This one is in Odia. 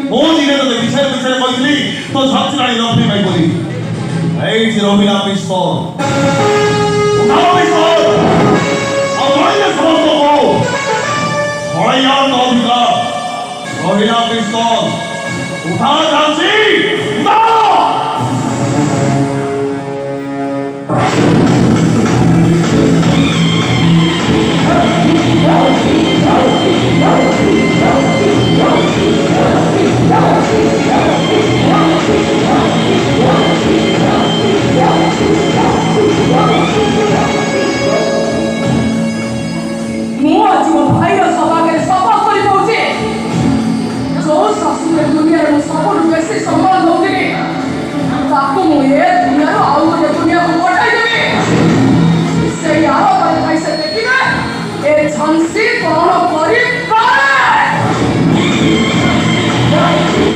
ମୋ ଦିନେ ତତେ ବିଷୟରେ କହିଥିଲି ତୋ ଛତ୍ରାଣୀ ରଫି ଭାଇ ବୋଲି ଏଇଠି ରହିଲା ପିସ୍ତଲ ଉଠାଅ ପିସ୍ତଲ ଆଉ ରହିଲେ ସମସ୍ତଙ୍କୁ ଛଡ଼େଇବାର ତ ଅଧିକାର ରହିଲା ପିସ୍ତଲ ଉଠା ଯାଉଛି दुनिया सब बेसी सम्मान दौली ताकू मुझे